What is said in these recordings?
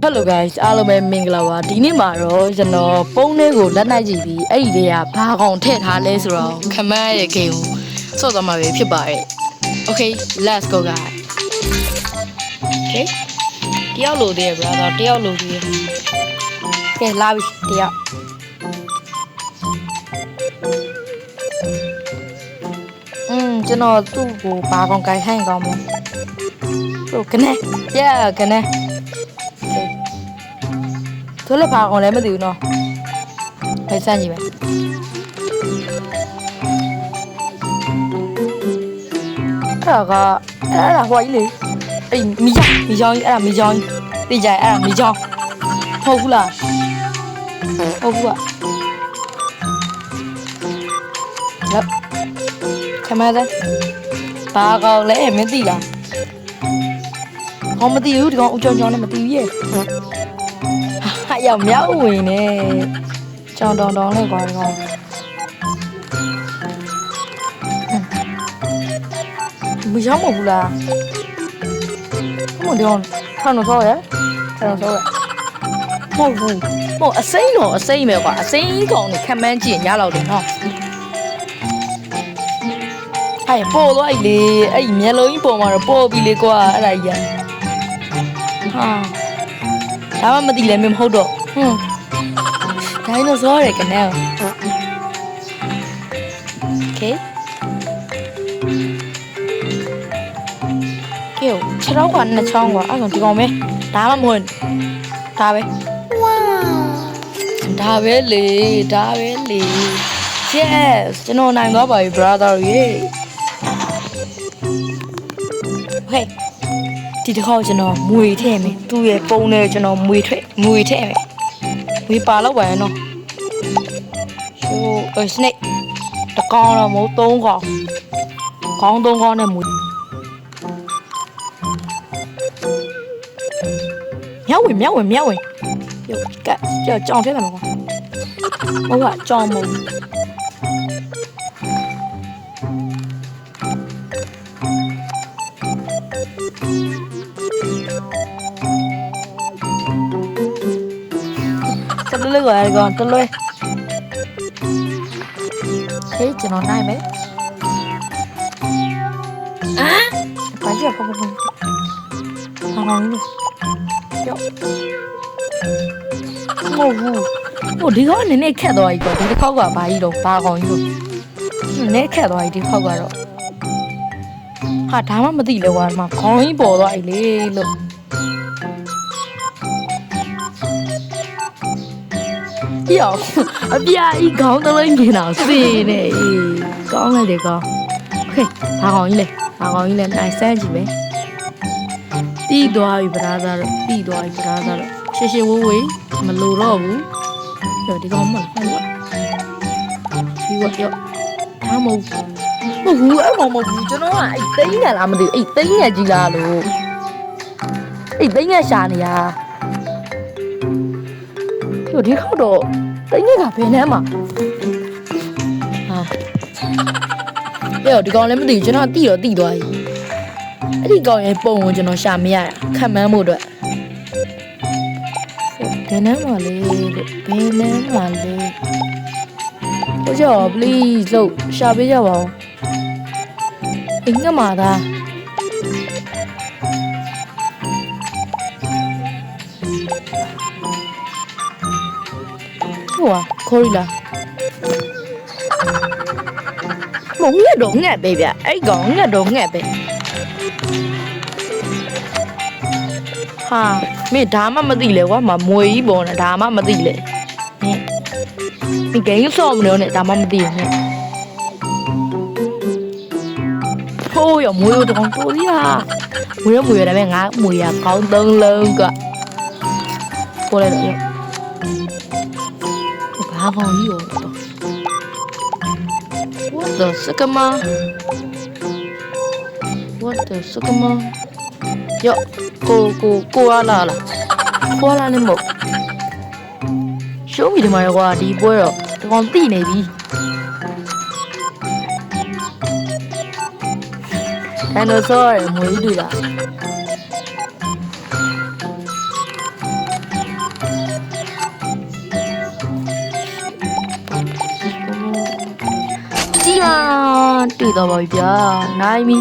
Hello guys အားလုံးပဲမင်္ဂလာပါဒီနေ့မှာတော့ကျွန်တော်ပုံးလေးကိုလက်နိုင်ကြည့်ပြီးအဲ့ဒီတည်းကဘာကောင်ထည့်ထားလဲဆိုတော့ခမန်းရဲ့ game ကိုစော့သွားမှာပဲဖြစ်ပါတယ် Okay let's go guys Okay တယောက်လိုသေးရ brother တယောက်လိုသေးရကဲလာပြီတယောက်ကျွန်တော်သူ့ကိုဘာကောင်ကိုင်ခိုင်းကောင်းမလဲဟုတ်ကနေ yeah ကနေသူလည်းဘာကောင်လဲမသိဘူးနော်ဖိတ်စမ်းကြည့်မယ်အဲ့ဒါဟိုကြီးလေအဲ့မီချောင်းကြီးအဲ့ဒါမီချောင်းကြီးသိကြအဲ့ဒါမီချောင်းဟုတ်ဘူးလားဟုတ်ဘူးอ่ะလက်ခမတဲ့ဘာကောင်လဲမသိလားဟောမသိဘူးဒီကောင်အုံကြောင်နဲ့မသိဘူးရဲ့ဟာရောက်မြောက်ဝင်နေကြောင်တောင်လေးကွာဒီကောင်မရောက်မဘူးလားဟိုဒီကောင်ထန်တော့ဆောရဲထန်တော့ဆောရဲမဟုတ်ဘူးဟိုအစိမ့်တော့အစိမ့်ပဲကွာအစိမ့်ကောင်နဲ့ခံမှန်းကြည့်ရလောက်တယ်နော်အဲ့ပေါ်တော့လေအဲ့မျက်လုံးကြီးပေါ်မှာတော့ပေါ်ပြီလေကွာအဲ့ဒါကြီးဟာဒါမှမသိလဲမဟုတ်တော့ဒိုင်းနိုဆောရယ်ကနေโอเคကဲခြေထောက်ကနှစ်ချောင်းကွာအဲ့ကောင်ဒီကောင်ပဲဒါမှမဟုတ်ဒါပဲဝါဒါပဲလေ yes ကျွန်တော်နိုင်သွားပါပြီ brother ရေ okay ဒီတစ်ခေါက်ကျွန်တော်မွေထည့်မယ်သူ့ရဲ့ပုံနဲ့ကျွန်တော်မွေထည့်မယ်မွေပါတော့ပါရဲ့နော်ရှိုးsnake တကောင်တော့မဟုတ်သုံးကောင်ခေါင်းသုံးကောင်နဲ့မွေမြောက်ဝင်ရုပ်ကကြောင်ထဲလာမှာကွာဟုတ်ကကြောင်မဟုတ်တလွဲကွာဒီကောင်တလွဲခေးကျွန်တော်နိုင်မယ်ဘာကြည့်ဖဖဘာကောင်းလဲကြောက်မဟုတ်ဘူးဟိုဒီကောင်နည်းနည်းခက်သွားပြီကွာဒီတစ်ခေါက်ကဘာကြီးတော့ဘာကောင်းကြီးတော့နည်းခက်သွားပြီဒီခေါက်ကတော့ဟာဒါမှမသိလဲကွာဒီမှာခေါင်းကြီးပေါ်သွားပြီလေလို့ယောအပြာကြီးခေါင်းတလုံးကျင်တော့စေနေကောင်းလိုက်တယ်ကောင်းโอเคဘာကောင်းကြီးလဲနိုင်စမ်းကြည့်မယ်တီးသွားပြီဗရာသားတော့ရှေဝေးမလိုတော့ဘူးဒီကောင်မဟုတ်ဘူးဒီဝတ်ရောဒါမဟုတ်ဘူးအဲ့ကောင်မဟုတ်ဘူးကျွန်တော်ကအဲ့သိန်းငယ်လားမသိဘူးအဲ့သိန်းငယ်ကြီးလားလို့အဲ့သိန်းငယ်ရှာနေရဒီခေါက်တော့တင်းကြီးကဘယ်နဲ့မှာဟာဒီကောင်လည်းမသိဘူးကျွန်တော်တိသွားပြီအဲ့ဒီကောင်ရဲ့ပုံကိုကျွန်တော်ရှာမရတာခံမှန်းဖို့အတွက်ဘယ်နဲ့မှာလဲဟုတ်ကြော please လို့ရှာပေးကြပါဦးအင်းကမှာသားခေါ်လာမငက်တော့ငက်ပဲဗျအဲ့ကောင်ငက်တော့ငက်ပဲဟာမင်းဒါမှမသိလဲကွာမွေကြီးပေါ်နေဒါမှမသိလဲဒီဂိမ်းဆော့မလို့နဲ့ဒါမှမသိရနဲ့ဟိုးရမွေတော့ကောင်တိုးရမွေရတယ်ပဲငါမွေရကောင်းသုံးလုံးကပေါ်လိုက်တော့ဘာကောင်ကြီးရော What the sakama ယောကိုလာနေမို့ရှိုးမိတယ်မှာကွာဒီပွဲတော့ဒီကောင်တိနေပြီဒိုင်နိုဆောရယ်မွေးတွေ့လား တွေ့တော့ပါပြီဗျာနိုင်ပြီ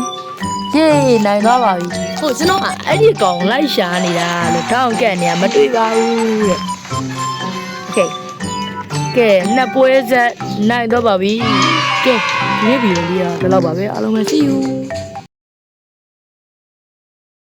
ယေးနိုင်သွားပါပြီဟုတ်ကျွန်တော်အဲ့ဒီကောင်လိုက်ရှာနေတာလို့တောင်းကက်နေတာမတွေ့ပါဘူးတဲ့โอเคကဲနှစ်ပွဲဆက်နိုင်တော့ပါပြီကဲဒီဗီဒီယိုလေးကဒီလောက်ပါပဲအားလုံးပဲ see you